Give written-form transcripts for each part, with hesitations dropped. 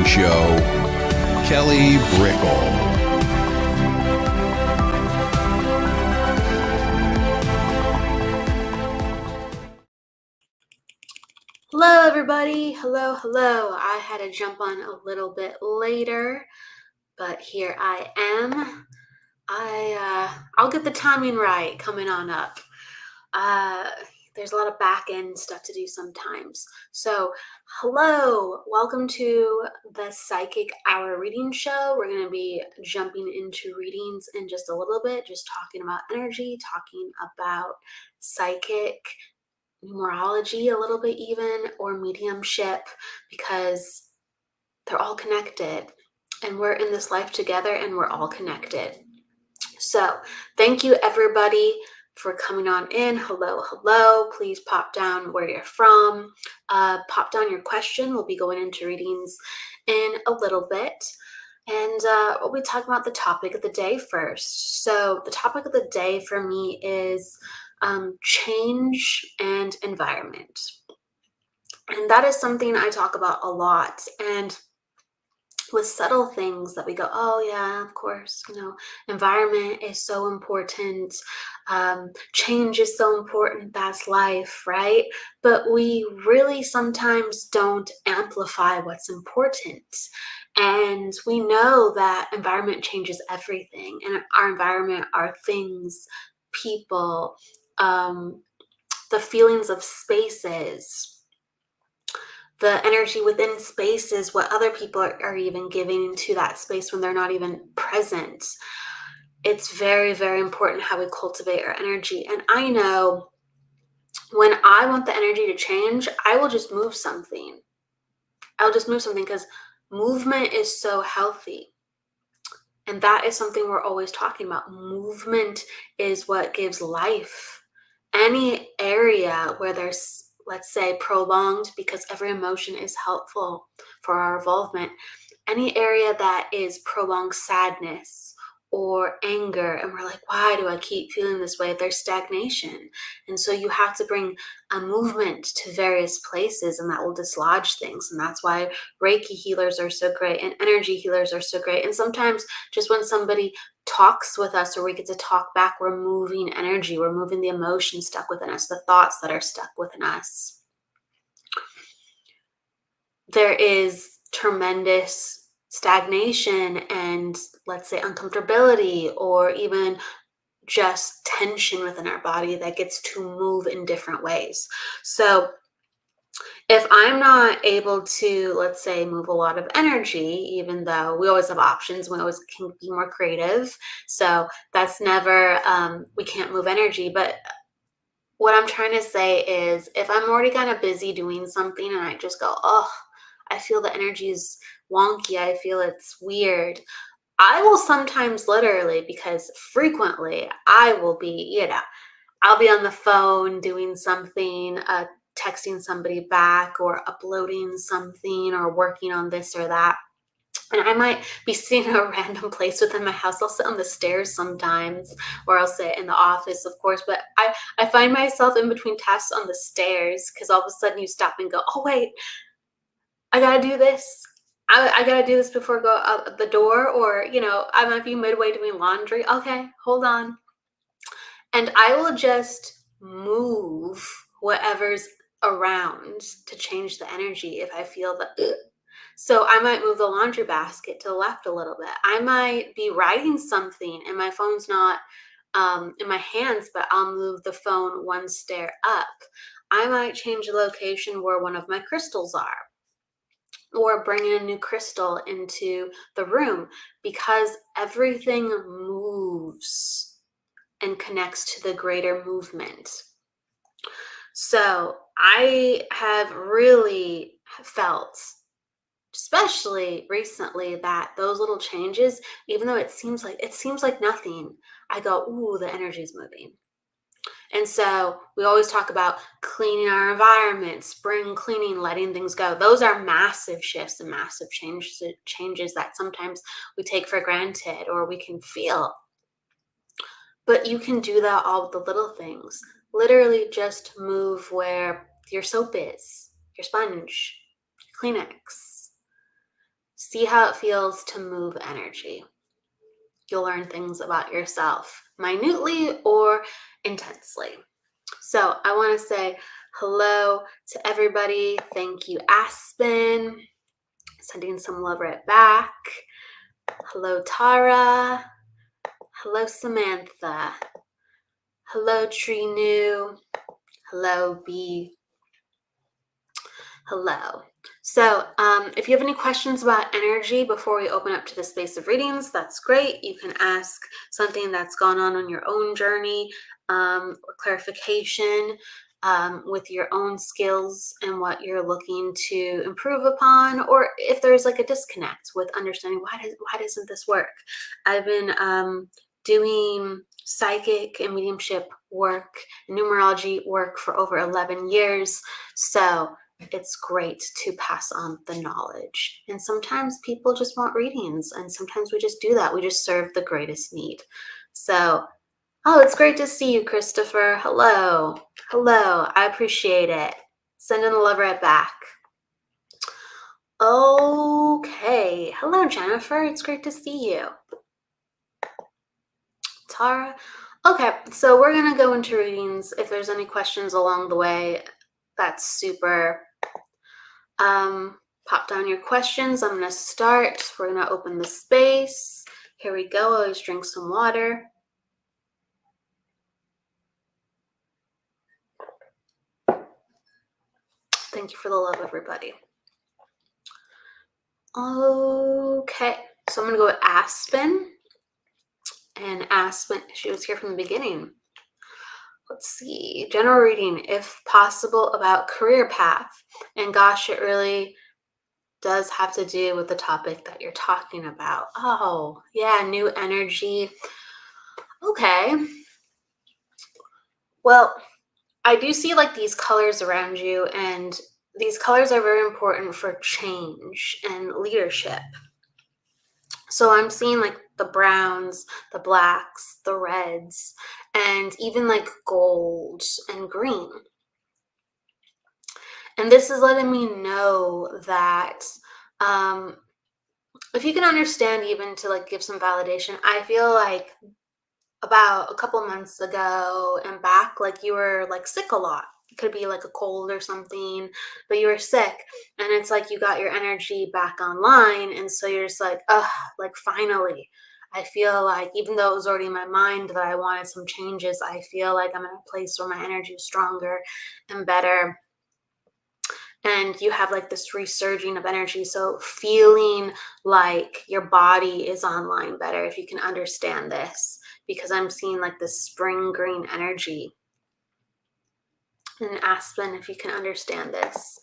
show, Kelly Brickle. Hello, everybody. Hello. I had to jump on a little bit later, but here I am. I'll get the timing right coming on up. There's a lot of back end stuff to do sometimes. So, hello, welcome to the Psychic Hour reading show. We're going to be jumping into readings in just a little bit, just talking about energy, talking about psychic numerology a little bit even, or mediumship, because they're all connected and we're in this life together and we're all connected. So thank you everybody for coming on in. Hello. Please pop down where you're from. Pop down your question. We'll be going into readings in a little bit. And we'll be talking about the topic of the day first. So the topic of the day for me is change and environment. And that is something I talk about a lot. And with subtle things that we go, oh yeah, of course, environment is so important. Change is so important. That's life, right? But we really sometimes don't amplify what's important. And we know that environment changes everything. And our environment are things, people, the feelings of spaces, the energy within spaces, what other people are even giving into that space when they're not even present. It's very, very important how we cultivate our energy. And I know when I want the energy to change, I will just move something. I'll just move something because movement is so healthy. And that is something we're always talking about. Movement is what gives life. Any area where there's, let's say, prolonged, because every emotion is helpful for our involvement, any area that is prolonged sadness or anger, and we're like, why do I keep feeling this way? There's stagnation. And so you have to bring a movement to various places, and that will dislodge things. And that's why Reiki healers are so great and energy healers are so great. And sometimes just when somebody talks with us or we get to talk back, we're moving energy, we're moving the emotion stuck within us, the thoughts that are stuck within us. There is tremendous stagnation and, let's say, uncomfortability or even just tension within our body that gets to move in different ways. So if I'm not able to, let's say, move a lot of energy, even though we always have options, we always can be more creative. So that's never, we can't move energy. But what I'm trying to say is if I'm already kind of busy doing something and I just go, oh, I feel the energy is wonky, I feel it's weird, I will sometimes literally, because frequently I will be, I'll be on the phone doing something, texting somebody back or uploading something or working on this or that. And I might be sitting in a random place within my house. I'll sit on the stairs sometimes, or I'll sit in the office, of course. But I find myself in between tasks on the stairs because all of a sudden you stop and go, oh, wait, I got to do this. I got to do this before I go out the door. Or, I might be midway doing laundry. Okay, hold on. And I will just move whatever's around to change the energy if I feel the ugh. So I might move the laundry basket to the left a little bit. I might be writing something and my phone's not in my hands, but I'll move the phone one stair up. I might change the location where one of my crystals are, or bring in a new crystal into the room, because everything moves and connects to the greater movement. So I have really felt, especially recently, that those little changes, even though it seems like nothing, I go, ooh, the energy's moving. And so we always talk about cleaning our environment, spring cleaning, letting things go. Those are massive shifts and massive changes that sometimes we take for granted or we can feel. But you can do that all with the little things. Literally just move where your soap is, your sponge, your Kleenex. See how it feels to move energy. You'll learn things about yourself minutely or intensely. So I want to say hello to everybody. Thank you, Aspen. Sending some love right back. Hello, Tara. Hello, Samantha. Hello, Tree New. Hello, B. Hello. So if you have any questions about energy before we open up to the space of readings, that's great. You can ask something that's gone on your own journey, or clarification with your own skills and what you're looking to improve upon, or if there's like a disconnect with understanding why doesn't this work. I've been doing psychic and mediumship work, numerology work for over 11 years. So it's great to pass on the knowledge. And sometimes people just want readings, and sometimes we just do that. We just serve the greatest need. So, oh, it's great to see you, Christopher. Hello. Hello. I appreciate it. Sending the love right back. Okay. Hello, Jennifer. It's great to see you. Tara. Okay, so we're going to go into readings. If there's any questions along the way, that's super. Pop down your questions. I'm going to start. We're going to open the space. Here we go. Always drink some water. Thank you for the love, everybody. Okay, so I'm going to go with Aspen. And Aspen, she was here from the beginning. Let's see. General reading, if possible, about career path. And gosh, it really does have to do with the topic that you're talking about. Oh, yeah, new energy. Okay. Well, I do see like these colors around you, and these colors are very important for change and leadership. So I'm seeing like the browns, the blacks, the reds, and even like gold and green. And this is letting me know that if you can understand, even to like give some validation, I feel like about a couple months ago and back, like you were like sick a lot. It could be like a cold or something, but you were sick, and it's like you got your energy back online, and so you're just like, like finally. I feel like even though it was already in my mind that I wanted some changes, I feel like I'm in a place where my energy is stronger and better. And you have like this resurging of energy. So feeling like your body is online better, if you can understand this, because I'm seeing like this spring green energy. And Aspen, if you can understand this.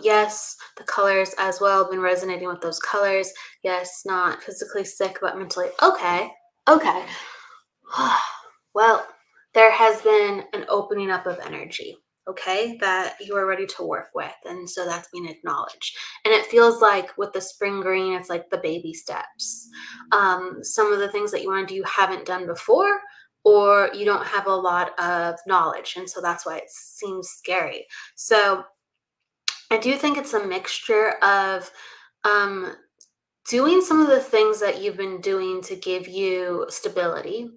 Yes, the colors as well, been resonating with those colors. Yes, not physically sick, but mentally. Okay. Well, there has been an opening up of energy, okay, that you are ready to work with. And so that's being acknowledged. And it feels like with the spring green, it's like the baby steps. Some of the things that you want to do you haven't done before, or you don't have a lot of knowledge. And so that's why it seems scary. So I do think it's a mixture of doing some of the things that you've been doing to give you stability,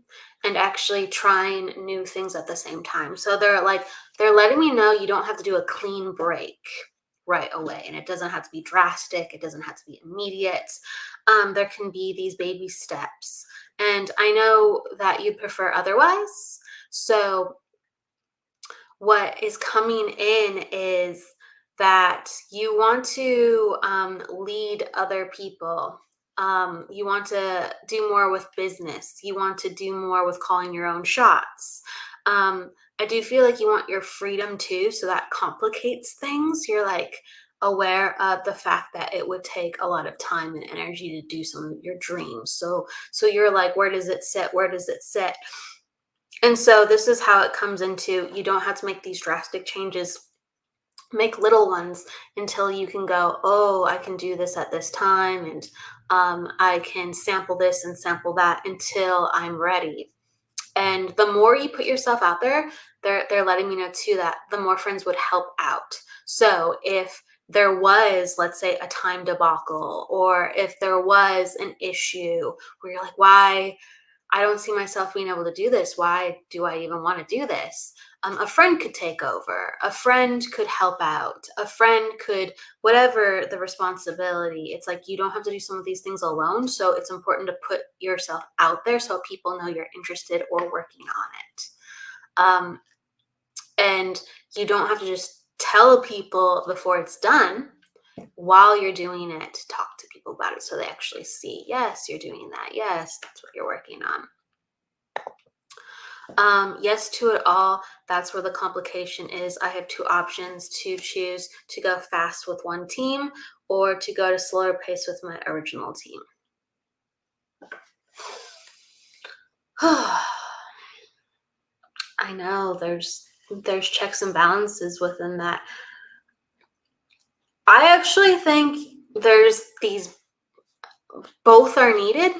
and actually trying new things at the same time. So they're letting me know you don't have to do a clean break right away, and it doesn't have to be drastic. It doesn't have to be immediate. There can be these baby steps, and I know that you'd prefer otherwise. So what is coming in is that you want to lead other people. You want to do more with business. You want to do more with calling your own shots. I do feel like you want your freedom too, so that complicates things. You're like aware of the fact that it would take a lot of time and energy to do some of your dreams. So you're like, where does it sit? Where does it sit? And so this is how it comes into, you don't have to make these drastic changes. Make little ones until you can go, oh, I can do this at this time, and I can sample this and sample that until I'm ready. And the more you put yourself out there, they're letting me know too that the more friends would help out. So if there was, let's say, a time debacle, or if there was an issue where you're like, why? I don't see myself being able to do this. Why do I even want to do this? A friend could take over. A friend could help out. A friend could, whatever the responsibility. It's like you don't have to do some of these things alone. So it's important to put yourself out there so people know you're interested or working on it. And you don't have to just tell people before it's done. While you're doing it, talk to people about it so they actually see, yes, you're doing that. Yes, that's what you're working on. Yes to it all. That's where the complication is. I have two options to choose: to go fast with one team or to go at a slower pace with my original team. I know there's checks and balances within that. I actually think there's these, both are needed.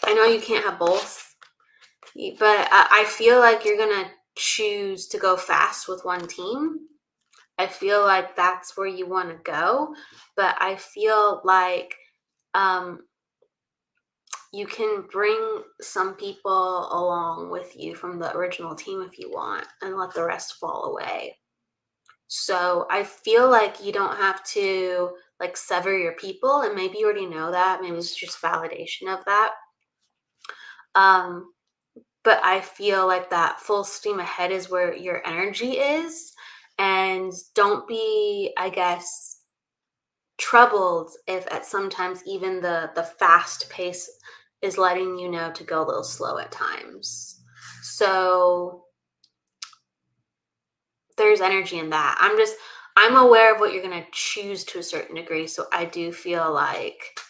I know you can't have both, but I feel like you're gonna choose to go fast with one team. I feel like that's where you want to go, but I feel like you can bring some people along with you from the original team if you want, and let the rest fall away. So I feel like you don't have to like sever your people, and maybe you already know that. Maybe it's just validation of that. But I feel like that full steam ahead is where your energy is, and don't be, I guess, troubled if at sometimes even the fast pace is letting you know to go a little slow at times. So there's energy in that. I'm aware of what you're going to choose to a certain degree. So I do feel like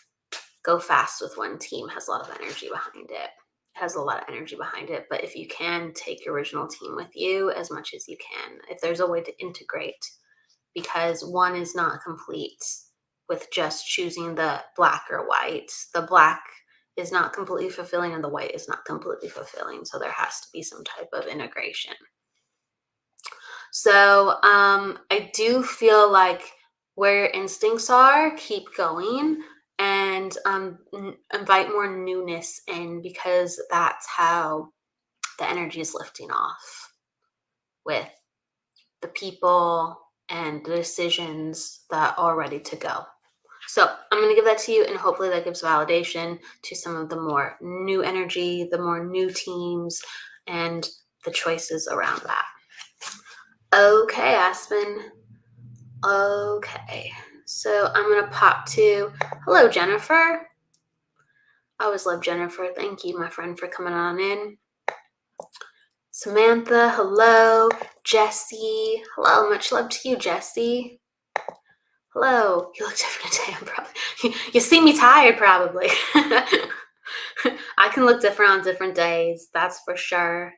go fast with one team has a lot of energy behind it. Has a lot of energy behind it. But if you can take your original team with you as much as you can, if there's a way to integrate, because one is not complete with just choosing the black or white. The black is not completely fulfilling and the white is not completely fulfilling. So there has to be some type of integration. So I do feel like where your instincts are, keep going, and invite more newness in, because that's how the energy is lifting off with the people and the decisions that are ready to go. So I'm going to give that to you, and hopefully that gives validation to some of the more new energy, the more new teams, and the choices around that. Okay, Aspen. Okay, so I'm going to pop to, hello, Jennifer. I always love Jennifer. Thank you, my friend, for coming on in. Samantha, hello. Jesse, hello. Much love to you, Jesse. Hello. You look different today. I'm probably, you see me tired, probably. I can look different on different days. That's for sure.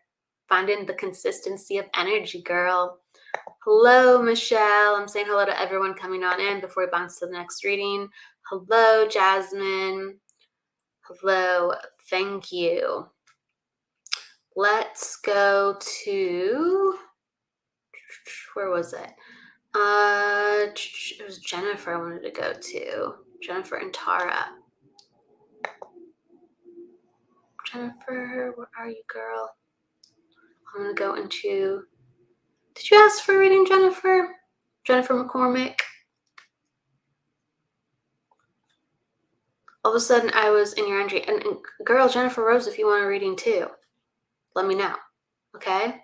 Finding the consistency of energy, girl. Hello, Michelle. I'm saying hello to everyone coming on in before we bounce to the next reading. Hello, Jasmine. Hello. Thank you. Let's go to, where was it? It was Jennifer I wanted to go to. Jennifer and Tara. Jennifer, where are you, girl? I'm going to go into, did you ask for a reading, Jennifer? Jennifer McCormick? All of a sudden, I was in your energy. And girl, Jennifer Rose, if you want a reading too, let me know, okay?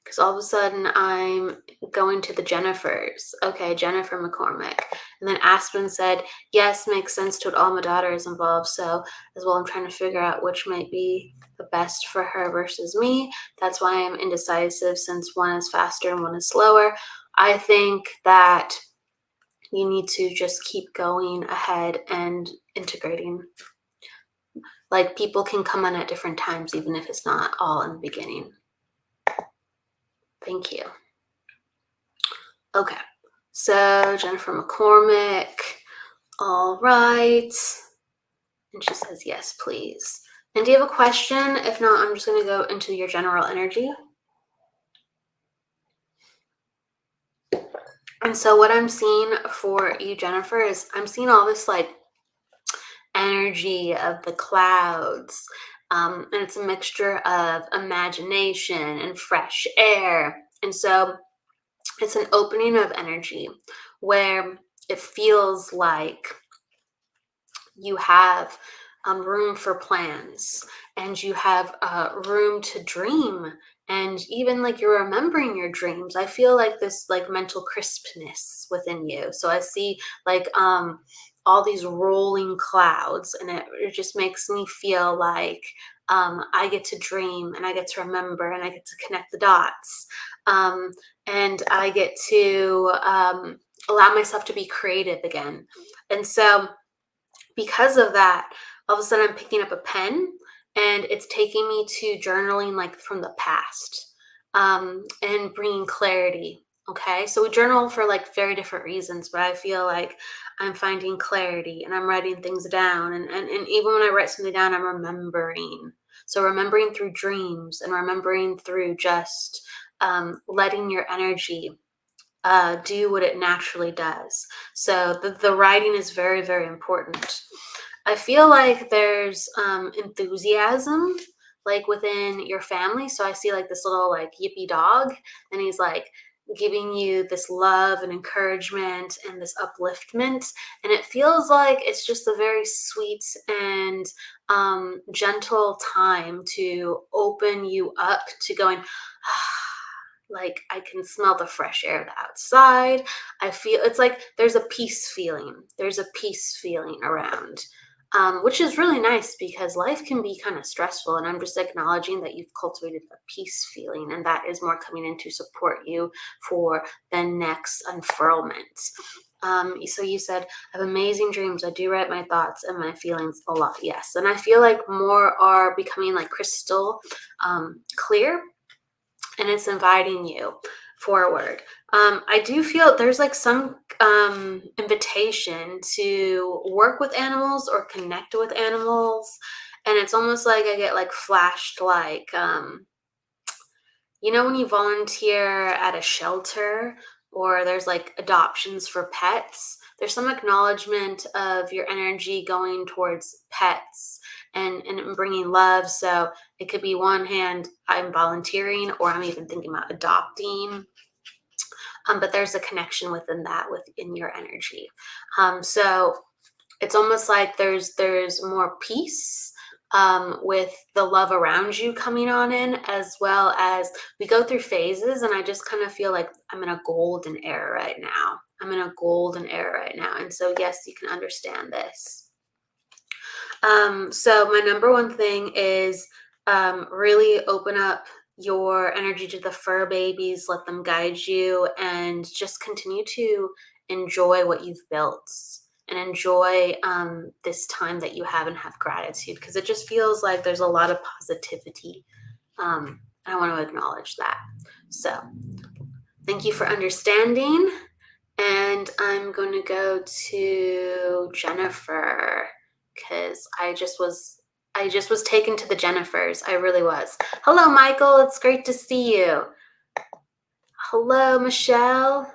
Because all of a sudden, I'm going to the Jennifers. Okay, Jennifer McCormick. And then Aspen said, yes, makes sense to it. All my daughter is involved. So as well, I'm trying to figure out which might be the best for her versus me. That's why I'm indecisive, since one is faster and one is slower. I think that you need to just keep going ahead and integrating. Like, people can come in at different times, even if it's not all in the beginning. Thank you. Okay, so Jennifer McCormick. All right. And she says, yes, please. And do you have a question? If not, I'm just going to go into your general energy. And so what I'm seeing for you, Jennifer, is I'm seeing all this like energy of the clouds. And it's a mixture of imagination and fresh air. And so it's an opening of energy where it feels like you have room for plans, and you have room to dream, and even like you're remembering your dreams. I feel like this like mental crispness within you. So I see like all these rolling clouds, and it just makes me feel like I get to dream, and I get to remember, and I get to connect the dots, um, and I get to allow myself to be creative again. And so because of that, all of a sudden I'm picking up a pen, and it's taking me to journaling like from the past, and bringing clarity. Okay. So we journal for like very different reasons, but I feel like I'm finding clarity, and I'm writing things down. And even when I write something down, I'm remembering. So remembering through dreams, and remembering through just letting your energy do what it naturally does. So the writing is very, very important. I feel like there's enthusiasm like within your family. So I see like this little like yippy dog, and he's like giving you this love and encouragement and this upliftment. And it feels like it's just a very sweet and gentle time to open you up to going, like I can smell the fresh air outside. I feel it's like there's a peace feeling. There's a peace feeling around, which is really nice because life can be kind of stressful. And I'm just acknowledging that you've cultivated a peace feeling, and that is more coming in to support you for the next unfurlment. So you said, I have amazing dreams. I do write my thoughts and my feelings a lot. Yes. And I feel like more are becoming like crystal clear, and it's inviting you forward. I do feel there's like some invitation to work with animals or connect with animals. And it's almost like I get like flashed like, when you volunteer at a shelter, or there's like adoptions for pets, there's some acknowledgement of your energy going towards pets, and bringing love. So it could be one hand, I'm volunteering, or I'm even thinking about adopting. But there's a connection within that, within your energy. So it's almost like there's more peace with the love around you coming on in, as well as we go through phases. And I just kind of feel like I'm in a golden era right now. I'm in a golden era right now. And so, yes, you can understand this. So my number one thing is really open up your energy to the fur babies, let them guide you, and just continue to enjoy what you've built, and enjoy this time that you have, and have gratitude, because it just feels like there's a lot of positivity. I want to acknowledge that. So thank you for understanding. And I'm going to go to Jennifer, because I just was taken to the Jennifers. I really was. Hello, Michael. It's great to see you. Hello, Michelle.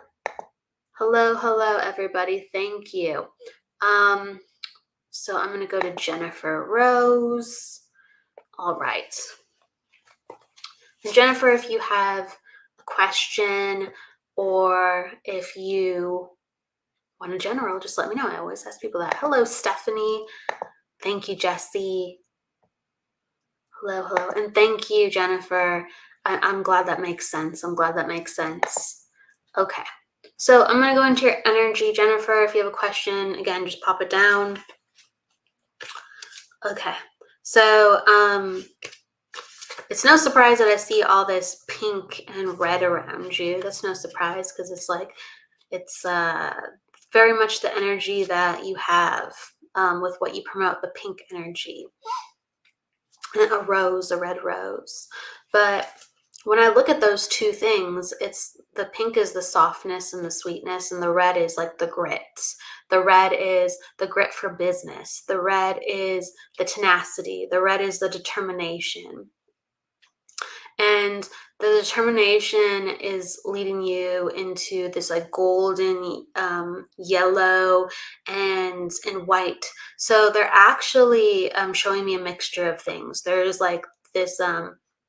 Hello, everybody. Thank you. So I'm going to go to Jennifer Rose. All right. And Jennifer, if you have a question, or if you want a general, just let me know. I always ask people that. Hello, Stephanie. Thank you, Jessie. Hello. And thank you, Jennifer. I'm glad that makes sense. Okay. So I'm going to go into your energy, Jennifer. If you have a question, again, just pop it down. Okay. So it's no surprise that I see all this pink and red around you. That's no surprise, because it's very much the energy that you have with what you promote, the pink energy. And a red rose. But when I look at those two things, it's the pink is the softness and the sweetness, and the red is like the grit. The red is the grit for business. The red is the tenacity. The red is the determination. And the determination is leading you into this like golden, yellow, and white. So they're actually showing me a mixture of things. There's like this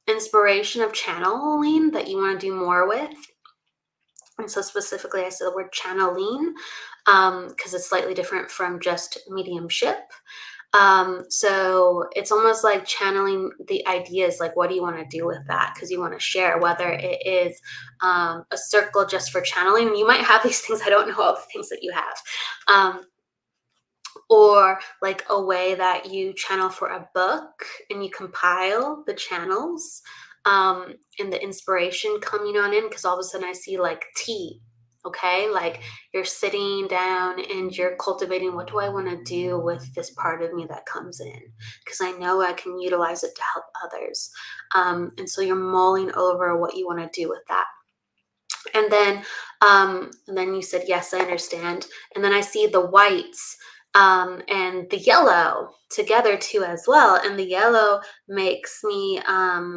inspiration of channeling that you want to do more with. And so specifically, I said the word channeling because it's slightly different from just mediumship. So it's almost like channeling the ideas, like what do you want to do with that? Because you want to share, whether it is a circle just for channeling, and you might have these things. I don't know all the things that you have. Or like a way that you channel for a book and you compile the channels and the inspiration coming on in, because all of a sudden I see like tea. Okay, like you're sitting down and you're cultivating, what do I want to do with this part of me that comes in, because I know I can utilize it to help others. And so you're mulling over what you want to do with that. And then you said, yes, I understand. And then I see the whites and the yellow together too as well. And the yellow makes me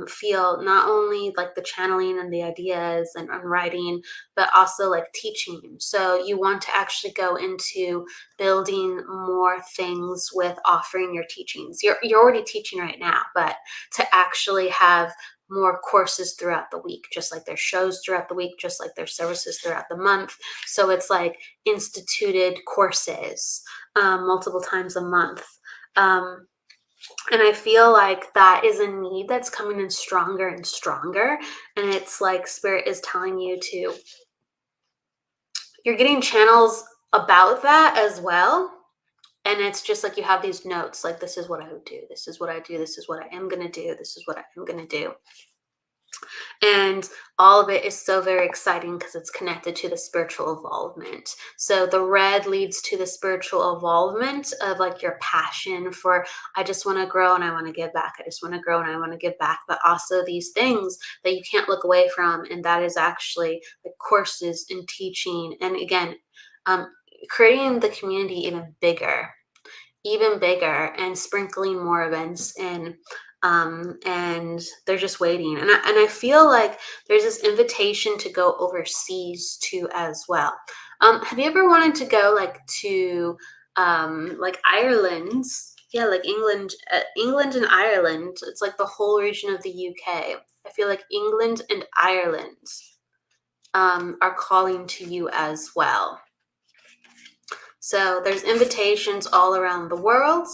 feel not only like the channeling and the ideas and writing, but also like teaching. So you want to actually go into building more things with offering your teachings. You're already teaching right now, but to actually have more courses throughout the week, just like their shows throughout the week, just like their services throughout the month. So it's like instituted courses multiple times a month. And I feel like that is a need that's coming in stronger and stronger. And it's like Spirit is telling you to, you're getting channels about that as well. And it's just like you have these notes, like, this is what I would do. This is what I do. This is what I am going to do. This is what I am going to do. And all of it is so very exciting because it's connected to the spiritual involvement. So the red leads to the spiritual involvement of like your passion for, I just want to grow and I want to give back. I just want to grow and I want to give back. But also these things that you can't look away from. And that is actually the courses and teaching. And again, creating the community even bigger, and sprinkling more events in. And they're just waiting. And I feel like there's this invitation to go overseas too as well. Have you ever wanted to go like to like Ireland? Yeah, like England and Ireland. It's like the whole region of the UK. I feel like England and Ireland are calling to you as well. So there's invitations all around the world,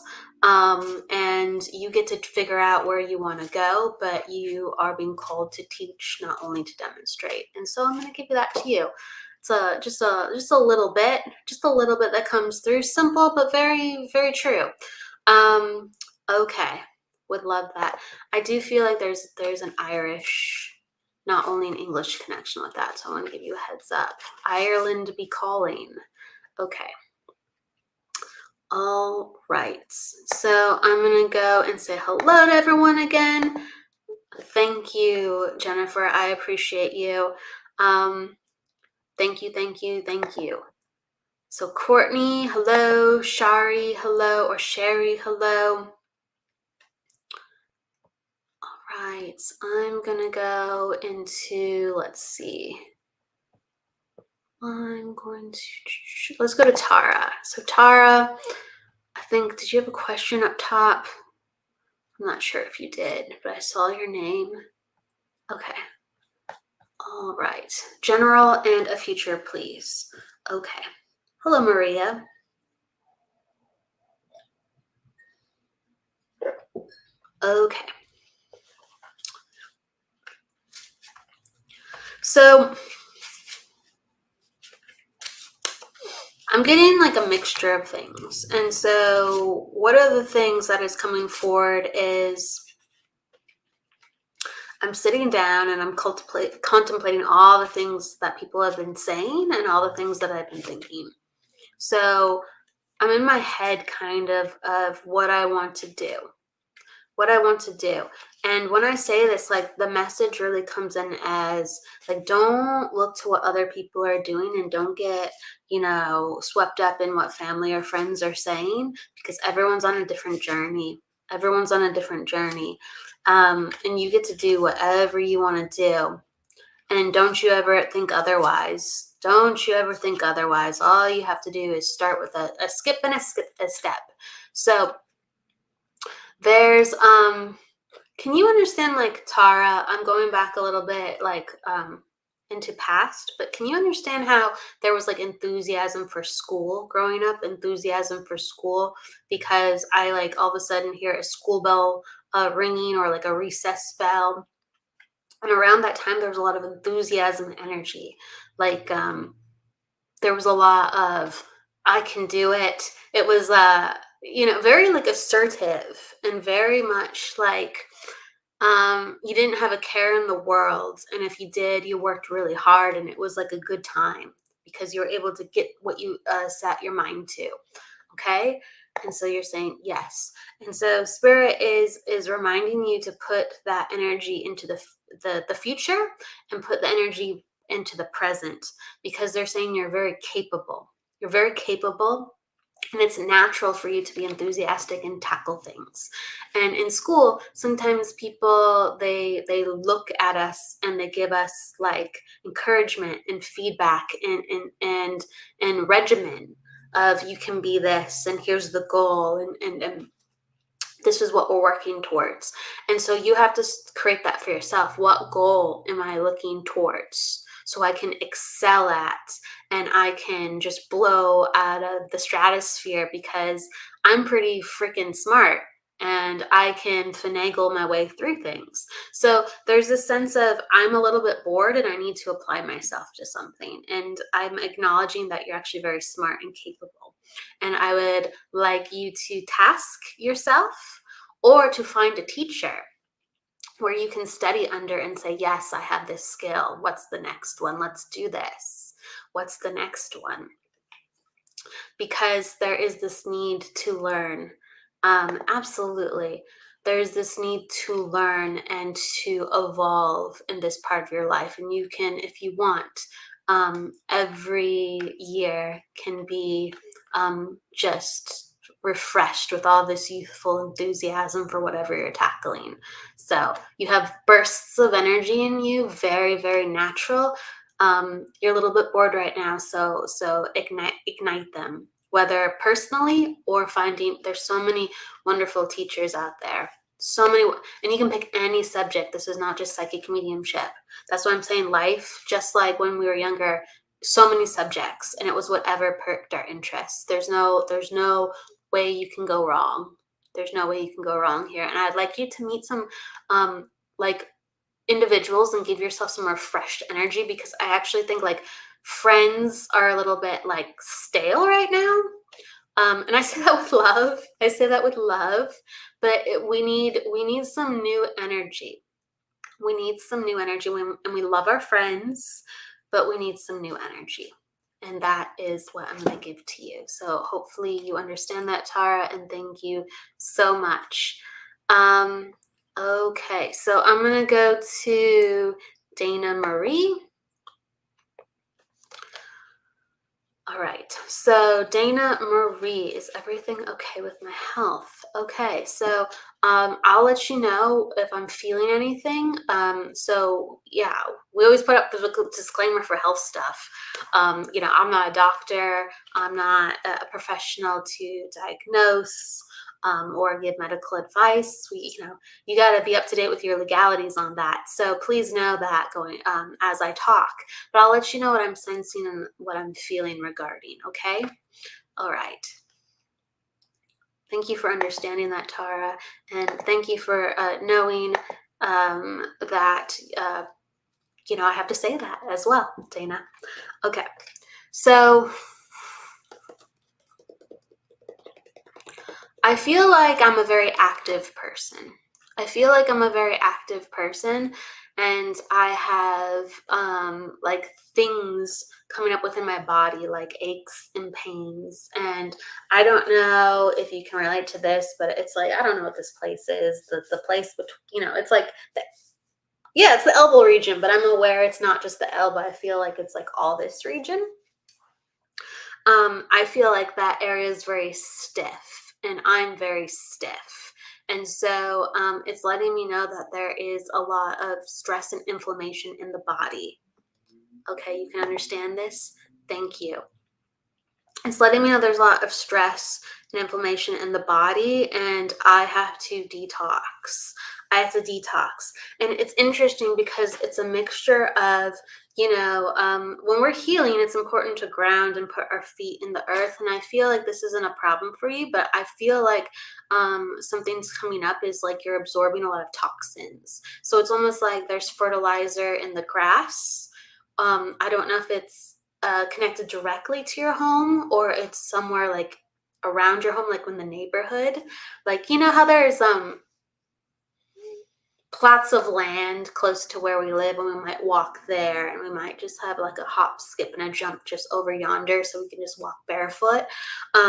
and you get to figure out where you want to go, but you are being called to teach, not only to demonstrate. And so I'm going to give you that to you. It's just a little bit, that comes through. Simple, but very, very true. Okay, would love that. I do feel like there's an Irish, not only an English connection with that. So I want to give you a heads up. Ireland be calling. Okay. All right, so I'm gonna go and say hello to everyone again. Thank you, Jennifer. I appreciate you. Thank you. So Courtney, hello. Shari, hello. Or Sherry, hello. All right, I'm gonna go into, let's see. Let's go to Tara. So Tara, I think, did you have a question up top? I'm not sure if you did, but I saw your name. Okay. All right. General and a future, please. Okay. Hello, Maria. Okay. So I'm getting like a mixture of things. And so one of the things that is coming forward is I'm sitting down and I'm contemplating all the things that people have been saying and all the things that I've been thinking. So I'm in my head kind of what I want to do. And when I say this, like, the message really comes in as like, don't look to what other people are doing and don't get, swept up in what family or friends are saying, because everyone's on a different journey. Everyone's on a different journey. And you get to do whatever you want to do. And don't you ever think otherwise. Don't you ever think otherwise. All you have to do is start with a skip and a step. So there's can you understand, like, Tara, I'm going back a little bit, like, into past, but can you understand how there was like enthusiasm for school growing up, enthusiasm for school, because I like all of a sudden hear a school bell ringing, or like a recess bell, and around that time there was a lot of enthusiasm and energy, like there was a lot of I can do it. It was very like assertive, and very much like you didn't have a care in the world, and if you did, you worked really hard, and it was like a good time because you were able to get what you set your mind to. Okay, and so you're saying yes, and so spirit is reminding you to put that energy into the future, and put the energy into the present, because they're saying you're very capable. You're very capable, and it's natural for you to be enthusiastic and tackle things. And in school, sometimes people they look at us, and they give us like encouragement and feedback, and regimen of, you can be this, and here's the goal, and this is what we're working towards. And so you have to create that for yourself. What goal am I looking towards, so I can excel at, and I can just blow out of the stratosphere, because I'm pretty freaking smart, and I can finagle my way through things. So there's this sense of, I'm a little bit bored and I need to apply myself to something. And I'm acknowledging that you're actually very smart and capable. And I would like you to task yourself, or to find a teacher where you can study under and say, yes, I have this skill. What's the next one? Let's do this. What's the next one? Because there is this need to learn. Absolutely. There's this need to learn and to evolve in this part of your life. And you can, if you want, every year can be just refreshed with all this youthful enthusiasm for whatever you're tackling. So you have bursts of energy in you, very, very natural. You're a little bit bored right now, so ignite them, whether personally or finding. There's so many wonderful teachers out there, so many, and you can pick any subject. This is not just psychic mediumship. That's why I'm saying life, just like when we were younger, so many subjects, and it was whatever perked our interests. There's no way you can go wrong. There's no way you can go wrong here. And I'd like you to meet some like individuals, and give yourself some refreshed energy, because I actually think like friends are a little bit like stale right now. And I say that with love. I say that with love, but we need some new energy. We need some new energy, and we love our friends, but we need some new energy. And that is what I'm going to give to you. So hopefully you understand that, Tara, and thank you so much. Okay, so I'm going to go to Dana Marie. All right, so Dana Marie, is everything okay with my health? Okay, so I'll let you know if I'm feeling anything. So yeah, we always put up the disclaimer for health stuff. I'm not a doctor. I'm not a professional to diagnose or give medical advice. You got to be up to date with your legalities on that. So please know that going as I talk. But I'll let you know what I'm sensing and what I'm feeling regarding, okay? All right. Thank you for understanding that, Tara. And thank you for knowing that, I have to say that as well, Dana. Okay. So I feel like I'm a very active person. And I have like things coming up within my body, like aches and pains. And I don't know if you can relate to this, but it's like, I don't know what this place is. The place between, it's like, it's the elbow region, but I'm aware it's not just the elbow. I feel like it's like all this region. I feel like that area is very stiff, and I'm very stiff. And so it's letting me know that there is a lot of stress and inflammation in the body. Okay, you can understand this? Thank you. It's letting me know there's a lot of stress and inflammation in the body, and I have to detox. I have to detox. And it's interesting because it's a mixture of, when we're healing, it's important to ground and put our feet in the earth. And I feel like this isn't a problem for you, but I feel like something's coming up is like you're absorbing a lot of toxins. So it's almost like there's fertilizer in the grass. I don't know if it's connected directly to your home or it's somewhere like around your home, like in the neighborhood. Like, you know how there's plots of land close to where we live, and we might walk there, and we might just have like a hop, skip, and a jump just over yonder so we can just walk barefoot,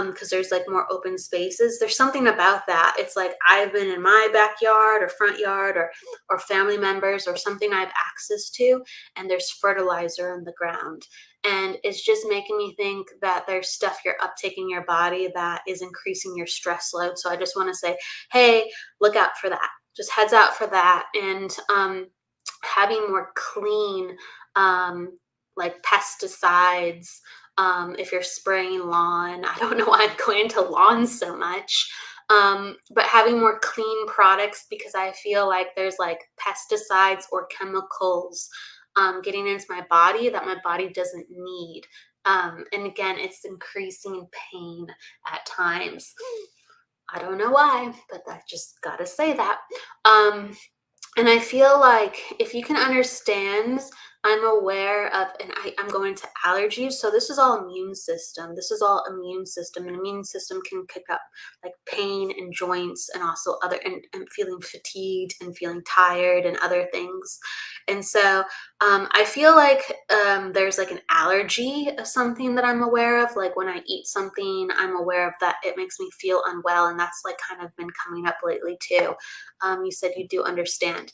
because there's like more open spaces. There's something about that. It's like I've been in my backyard or front yard or family members or something I have access to, and there's fertilizer in the ground. And it's just making me think that there's stuff you're uptaking your body that is increasing your stress load. So I just want to say, hey, look out for that. Just heads out for that. And having more clean, like pesticides, if you're spraying lawn. I don't know why I'm going into lawns so much. But having more clean products, because I feel like there's like pesticides or chemicals getting into my body that my body doesn't need. And again, it's increasing pain at times. I don't know why, but I just gotta say that. And I feel like if you can understand, I'm aware of, and I'm going to allergies. So this is all immune system. This is all immune system. And immune system can kick up like pain and joints and also other, and feeling fatigued and feeling tired and other things. And so I feel like there's like an allergy of something that I'm aware of. Like when I eat something, I'm aware of that it makes me feel unwell. And that's like kind of been coming up lately too. You said you do understand.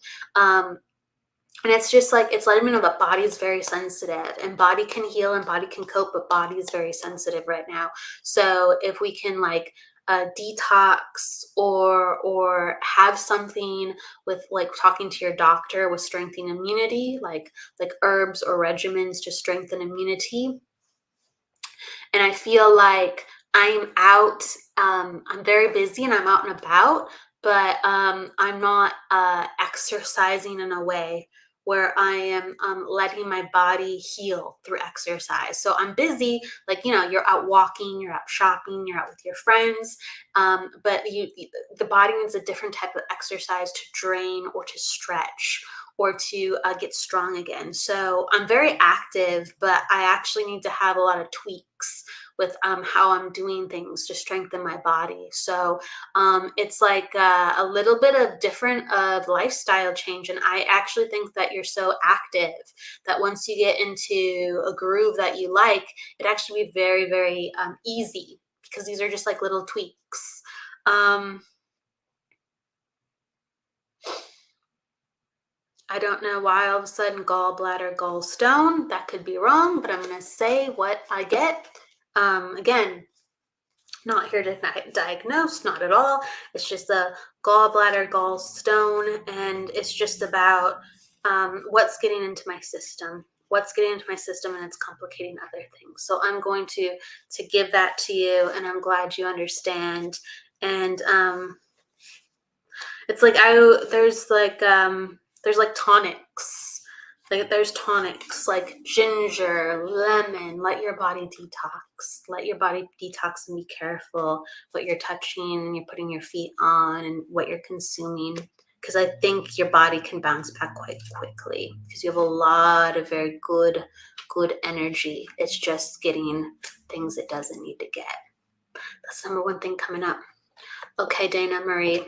And it's just like, it's letting me know that body is very sensitive, and body can heal and body can cope, but body is very sensitive right now. So if we can like detox or have something with like talking to your doctor with strengthening immunity, like herbs or regimens to strengthen immunity. And I feel like I'm out, I'm very busy and I'm out and about, but I'm not exercising in a way where I am letting my body heal through exercise. So I'm busy, like, you're out walking, you're out shopping, you're out with your friends, but the body needs a different type of exercise to drain or to stretch or to get strong again. So I'm very active, but I actually need to have a lot of tweaks with how I'm doing things to strengthen my body. So it's like a little bit of different of lifestyle change. And I actually think that you're so active that once you get into a groove that you like, it actually be very, very easy, because these are just like little tweaks. I don't know why all of a sudden gallbladder, gallstone. That could be wrong, but I'm going to say what I get. Again, not here to diagnose, not at all. It's just a gallbladder, gallstone, and it's just about what's getting into my system. What's getting into my system, and it's complicating other things. So I'm going to give that to you, and I'm glad you understand. And it's like there's like tonics. Like there's tonics like ginger, lemon. Let your body detox. Let your body detox, and be careful what you're touching and you're putting your feet on and what you're consuming. Because I think your body can bounce back quite quickly because you have a lot of very good energy. It's just getting things it doesn't need to get. That's the number one thing coming up. Okay, Dana Marie.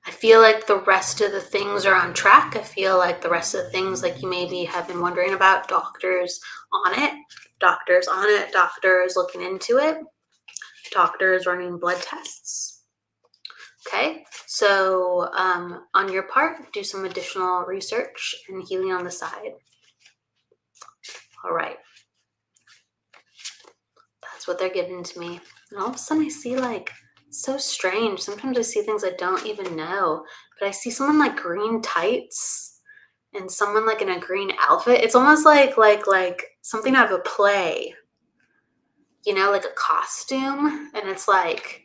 I feel like the rest of the things are on track. I feel like the rest of the things, like you maybe have been wondering about, doctors on it, doctors looking into it, doctors running blood tests. Okay, so on your part, do some additional research and healing on the side. All right. That's what they're giving to me. And all of a sudden I see like So strange. Sometimes I see things I don't even know, but I see someone like green tights and someone like in a green outfit. It's almost like something out of a play, like a costume, and it's like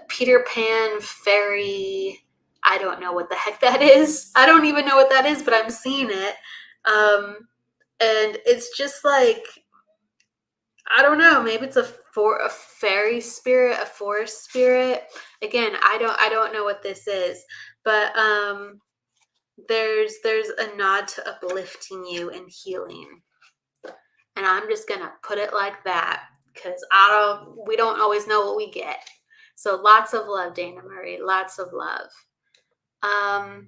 Peter Pan fairy. I don't know what the heck that is. I don't even know what that is, but I'm seeing it. And it's just like, I don't know. Maybe it's a fairy spirit, a forest spirit. Again, I don't know what this is, but there's a nod to uplifting you and healing, and I'm just gonna put it like that because we don't always know what we get. So lots of love, Dana Marie. Lots of love. Um,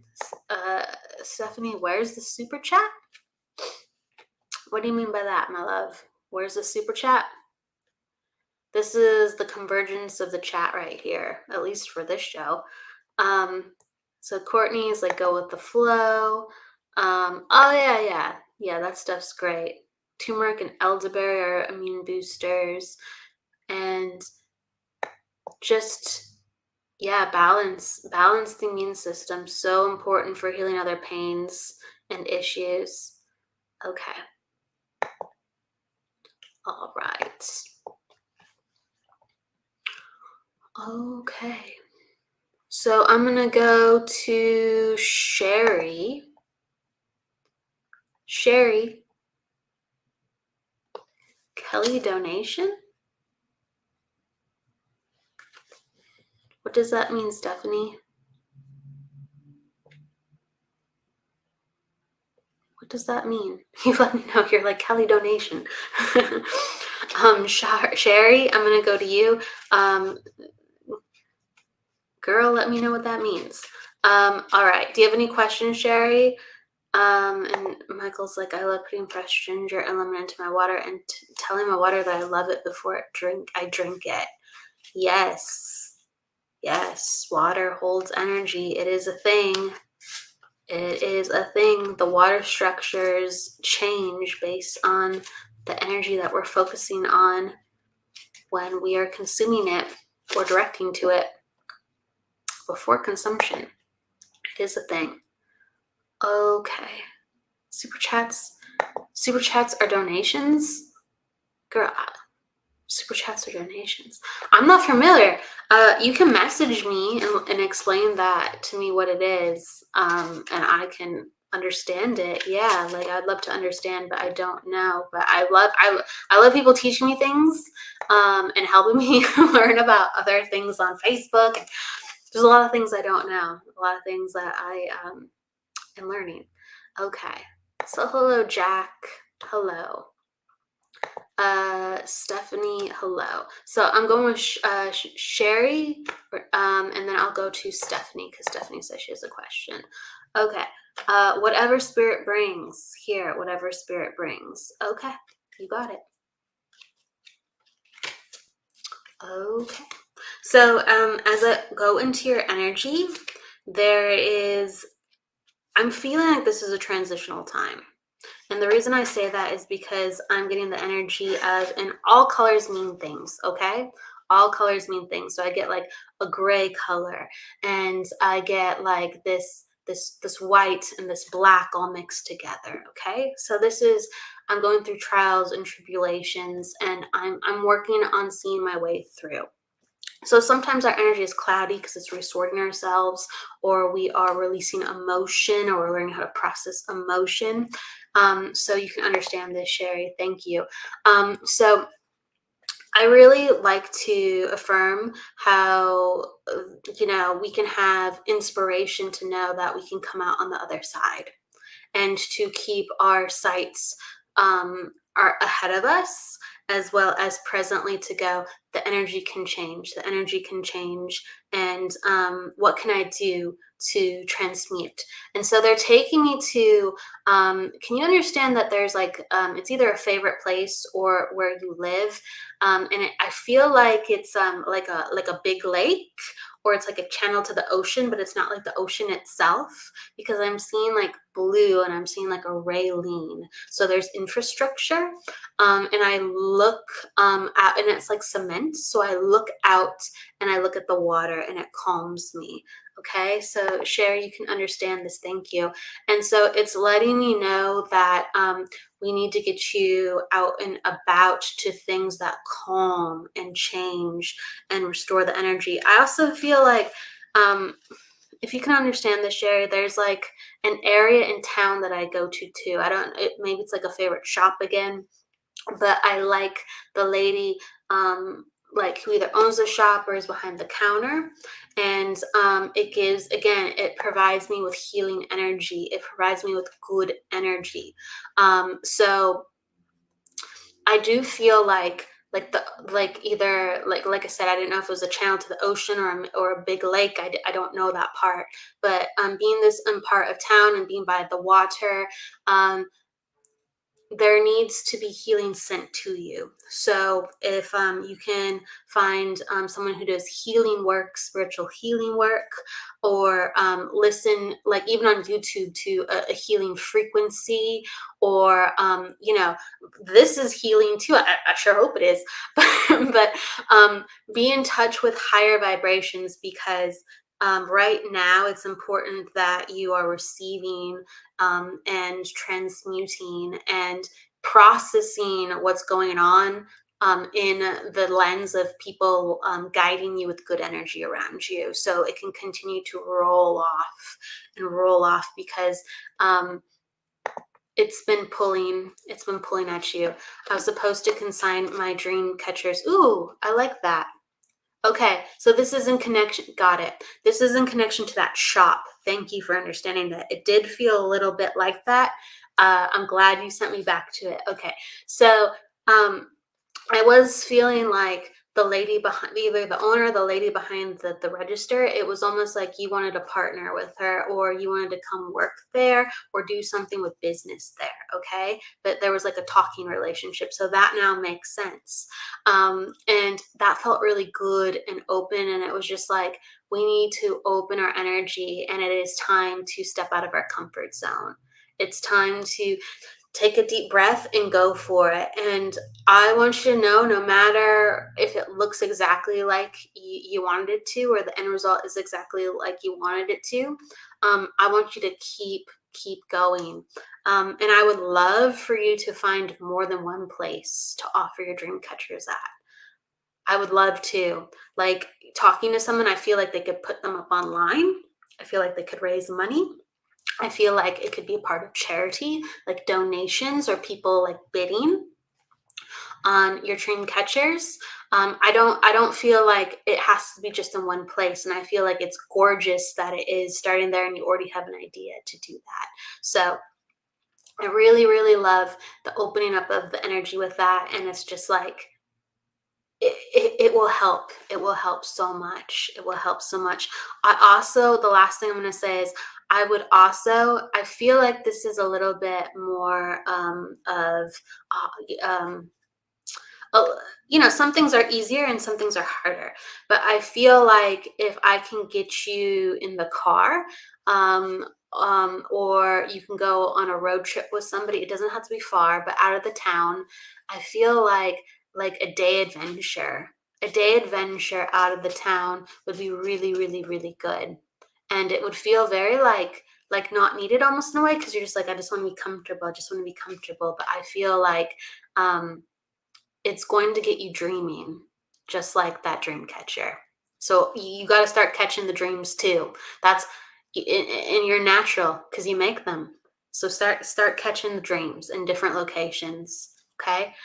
Stephanie, where's the super chat? What do you mean by that, my love? Where's the super chat? This is the convergence of the chat right here, at least for this show. So Courtney's like, go with the flow. Oh yeah, that stuff's great. Turmeric and elderberry are immune boosters, and just balance the immune system. So important for healing other pains and issues. Okay. All right. Okay. So I'm going to go to Sherry. Sherry. Kelly donation? What does that mean, Stephanie? What does that mean? You let me know. You're like, Kelly donation. Sherry, I'm going to go to you. Girl, let me know what that means. All right. Do you have any questions, Sherry? And Michael's like, I love putting fresh ginger and lemon into my water and telling my water that I love it before I drink it. Yes. Water holds energy. It is a thing. The water structures change based on the energy that we're focusing on when we are consuming it or directing to it before consumption. It is a thing. Okay. Super chats are donations? Girl, super chats are donations. I'm not familiar. You can message me and explain that to me what it is, and I can understand it. Yeah, like I'd love to understand, but I don't know. But I love people teaching me things, and helping me learn about other things on Facebook. There's a lot of things I don't know. A lot of things that I am learning. Okay. So hello, Jack. Hello. Stephanie, hello. So I'm going with Sherry, and then I'll go to Stephanie because Stephanie says she has a question. Okay. Whatever spirit brings here, whatever spirit brings. Okay, you got it. Okay. So as I go into your energy, I'm feeling like this is a transitional time. And the reason I say that is because I'm getting the energy of, and all colors mean things, okay? All colors mean things. So I get like a gray color, and I get like this white and this black all mixed together, okay? So I'm going through trials and tribulations, and I'm working on seeing my way through. So sometimes our energy is cloudy because it's resorting ourselves, or we are releasing emotion, or we're learning how to process emotion. So you can understand this, Sherry. Thank you. So I really like to affirm how, we can have inspiration to know that we can come out on the other side, and to keep our sights are ahead of us, as well as presently to go, the energy can change, and what can I do to transmute? And so they're taking me to, can you understand that there's like, it's either a favorite place or where you live, and I feel like it's like a big lake, or it's like a channel to the ocean, but it's not like the ocean itself, because I'm seeing like blue and I'm seeing like a railene. So there's infrastructure. And I look at, and it's like cement. So I look out and I look at the water and it calms me. Okay, so Sherry, you can understand this. Thank you. And so it's letting me know that we need to get you out and about to things that calm and change and restore the energy. I also feel like, if you can understand this, Sherry, there's like an area in town that I go to too. I don't, maybe it's like a favorite shop again, but I like the lady, like who either owns the shop or is behind the counter. And it gives, again, it provides me with healing energy. It provides me with good energy. So I do feel like the like either like I said, I didn't know if it was a channel to the ocean or a big lake. I don't know that part, but being this part of town and being by the water, there needs to be healing sent to you. So if you can find someone who does healing work, spiritual healing work, or listen, like even on YouTube, to a healing frequency, or this is healing too. I sure hope it is, but be in touch with higher vibrations, because right now it's important that you are receiving and transmuting and processing what's going on, in the lens of people guiding you with good energy around you, so it can continue to roll off and roll off, because it's been pulling at you. I was supposed to consign my dream catchers. Ooh, I like that. Okay, so this is in connection. Got it. This is in connection to that shop. Thank you for understanding that. It did feel a little bit like that. I'm glad you sent me back to it. Okay, so I was feeling like the lady behind, either the owner or the lady behind the register, it was almost like you wanted to partner with her, or you wanted to come work there or do something with business there. Okay, but there was like a talking relationship, so that now makes sense. And that felt really good and open, and it was just like, we need to open our energy, and it is time to step out of our comfort zone. It's time to take a deep breath and go for it. And I want you to know, no matter if it looks exactly like you wanted it to, or the end result is exactly like you wanted it to, I want you to keep going. And I would love for you to find more than one place to offer your dream catchers at. I would love to. Like, talking to someone, I feel like they could put them up online. I feel like they could raise money. I feel like it could be a part of charity, like donations or people like bidding on your dream catchers. I don't feel like it has to be just in one place, and I feel like it's gorgeous that it is starting there, and you already have an idea to do that. So I really, really love the opening up of the energy with that, and it's just like, it will help. It will help so much. It will help so much. I also, the last thing I'm going to say is, I feel like this is a little bit more of, um, some things are easier and some things are harder. But I feel like if I can get you in the car, or you can go on a road trip with somebody, it doesn't have to be far, but out of the town, I feel like a day adventure out of the town would be really, really, really good. And it would feel very like not needed almost in a way, because you're just like, I just want to be comfortable. I just want to be comfortable. But I feel like um it's going to get you dreaming, just like that dream catcher. So you got to start catching the dreams too. That's in your natural, because you make them. So start catching the dreams in different locations. Okay.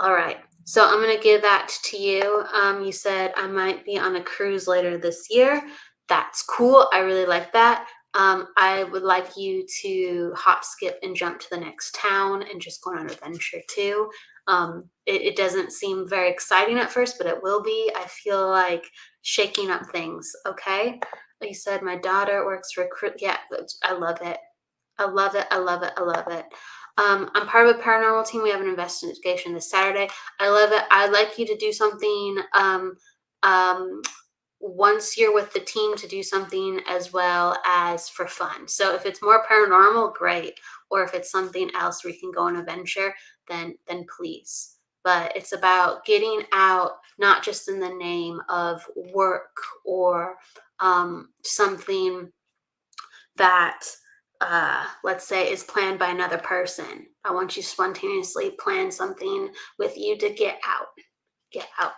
All right. So I'm going to give that to you. You said I might be on a cruise later this year. That's cool. I really like that. I would like you to hop, skip, and jump to the next town and just go on an adventure too. It doesn't seem very exciting at first, but it will be. I feel like shaking up things. Okay. Like you said, my daughter works for yeah, I love it. I love it. I love it. I love it. I'm part of a paranormal team. We have an investigation this Saturday. I love it. I'd like you to do something. once you're with the team to do something as well as for fun. So if it's more paranormal, great. Or if it's something else where you can go on a venture, then please. But it's about getting out, not just in the name of work or something that let's say is planned by another person. I want you to spontaneously plan something with you to get out. Get out.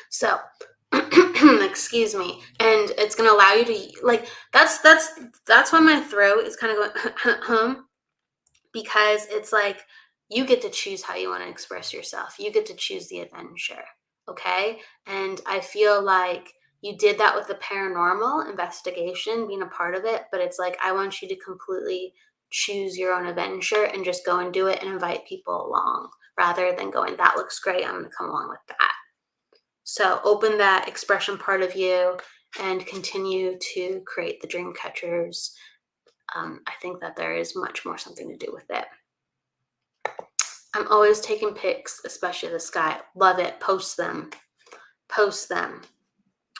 So excuse me. And it's gonna allow you to like that's why my throat is kind of going because it's like you get to choose how you want to express yourself. You get to choose the adventure. Okay. And I feel like you did that with the paranormal investigation, being a part of it. But it's like, I want you to completely choose your own adventure and just go and do it and invite people along rather than going, that looks great. I'm going to come along with that. So open that expression part of you and continue to create the dream catchers. I think that there is much more something to do with it. I'm always taking pics, especially the sky. Love it. Post them. Post them.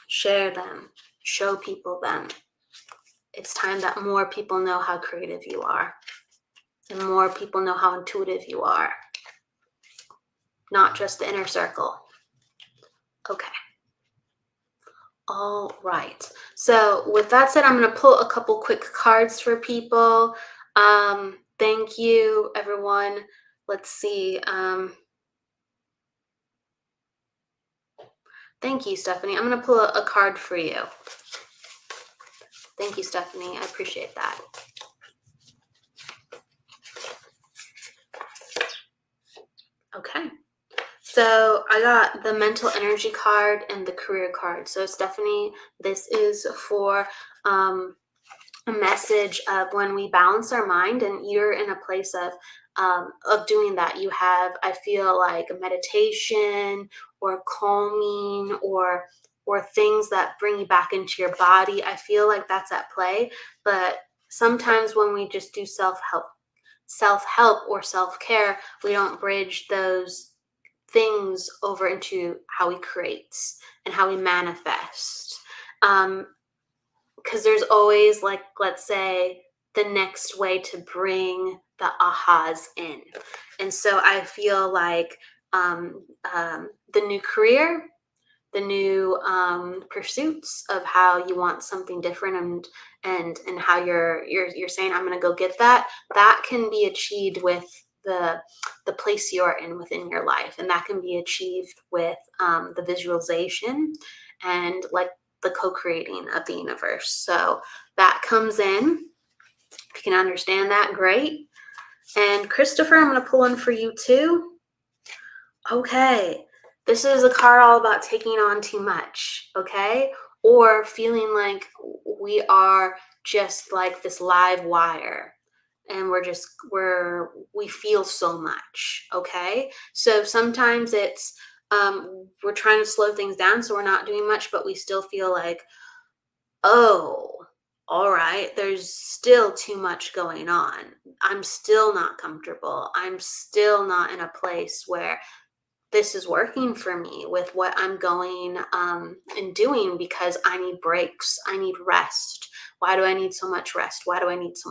Share them. Show people them. It's time that more people know how creative you are. And more people know how intuitive you are. Not just the inner circle. Okay. All right. So with that said, I'm going to pull a couple quick cards for people. Thank you, everyone. Let's see. Thank you, Stephanie. I'm going to pull a card for you. Thank you, Stephanie. I appreciate that. Okay. So I got the mental energy card and the career card. So Stephanie, this is for a message of when we balance our mind and you're in a place of doing that. You have, I feel like, a meditation or calming or things that bring you back into your body. I feel like that's at play. But sometimes when we just do self-help or self-care, we don't bridge those things over into how we create and how we manifest. Because there's always, like, let's say, the next way to bring the ahas in. And so I feel like the new career, the new pursuits of how you want something different and how you're saying, I'm going to go get that can be achieved with the place you're in within your life. And that can be achieved with the visualization and like the co-creating of the universe. So that comes in. If you can understand that, great. And Christopher, I'm going to pull in for you too. Okay. This is a card all about taking on too much, okay? Or feeling like we are just like this live wire and we feel so much, okay? So sometimes it's we're trying to slow things down so we're not doing much, but we still feel like, oh, all right, there's still too much going on. I'm still not comfortable. I'm still not in a place where this is working for me with what I'm going and doing, because I need breaks. I need rest. Why do I need so much rest? Why do I need so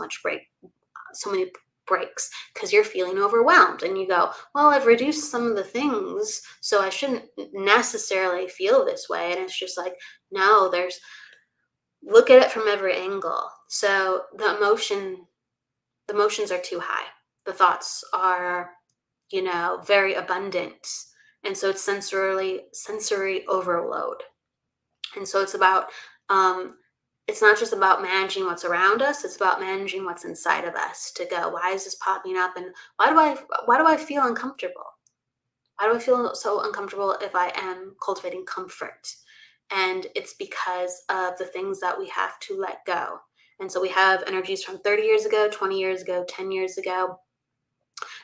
many breaks? Because you're feeling overwhelmed and you go, well, I've reduced some of the things, so I shouldn't necessarily feel this way. And it's just like, no, look at it from every angle. So the emotions are too high. The thoughts are, very abundant. And so it's sensory overload. And so it's about, it's not just about managing what's around us, it's about managing what's inside of us to go, why is this popping up? And why do I feel uncomfortable? Why do I feel so uncomfortable if I am cultivating comfort? And it's because of the things that we have to let go. And so we have energies from 30 years ago, 20 years ago, 10 years ago.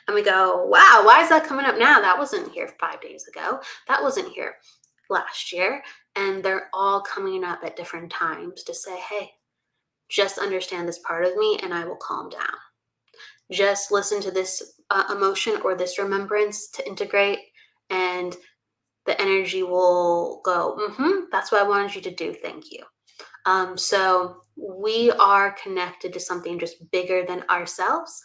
And we go, wow, why is that coming up now? That wasn't here 5 days ago. That wasn't here last year. And they're all coming up at different times to say, hey, just understand this part of me and I will calm down. Just listen to this emotion or this remembrance to integrate, and the energy will go, that's what I wanted you to do. Thank you. So we are connected to something just bigger than ourselves,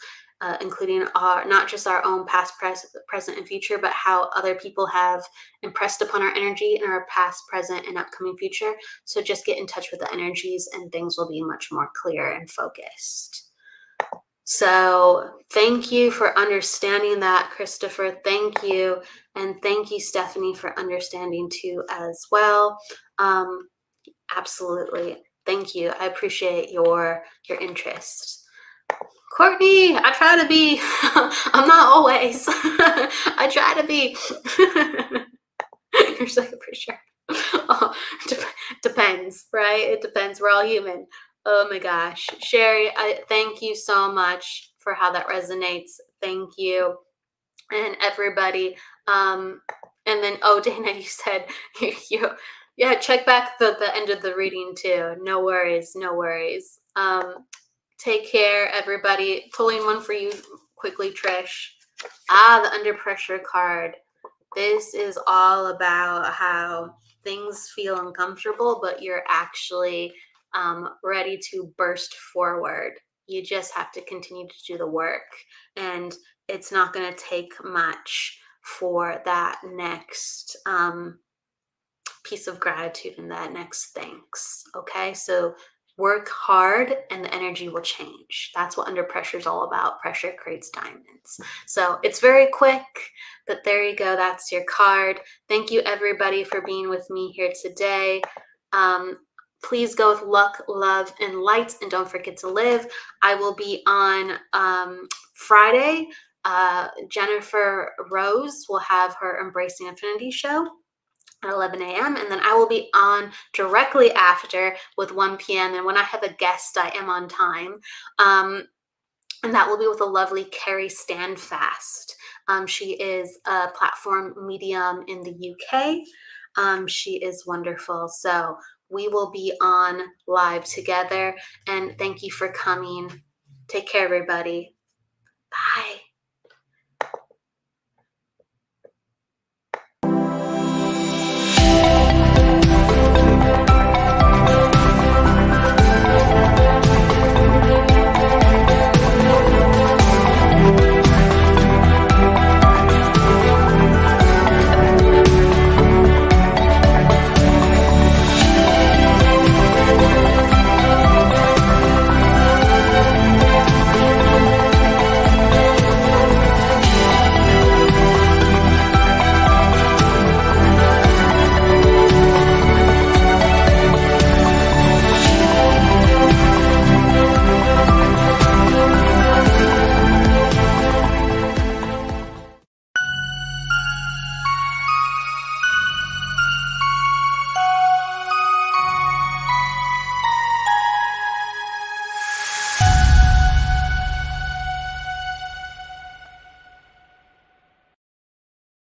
including our not just our own past, present, and future, but how other people have impressed upon our energy in our past, present, and upcoming future. So just get in touch with the energies, and things will be much more clear and focused. So thank you for understanding that, Christopher. Thank you. And thank you, Stephanie, for understanding too as well. Absolutely. Thank you. I appreciate your interest. Courtney, I try to be. I'm not always. I try to be. You're so for sure. Oh, depends, right? It depends. We're all human. Oh my gosh. Sherry, I thank you so much for how that resonates. Thank you. And everybody. And then, oh, Dana, you said yeah, check back the end of the reading too. No worries, no worries. Take care, everybody. Pulling one for you quickly, Trish. The under pressure card. This is all about how things feel uncomfortable, but you're actually ready to burst forward. You just have to continue to do the work, and it's not going to take much for that next piece of gratitude and that next thanks. Okay, so work hard and the energy will change. That's what under pressure is all about. Pressure creates diamonds. So it's very quick, but there you go. That's your card. Thank you, everybody, for being with me here today. Please go with luck, love, and light, and don't forget to live. I will be on Friday. Jennifer Rose will have her Embracing Infinity show at 11 a.m. And then I will be on directly after with 1 p.m. And when I have a guest, I am on time. And that will be with a lovely Carrie Standfast. She is a platform medium in the UK. She is wonderful. So we will be on live together. And thank you for coming. Take care, everybody. Bye.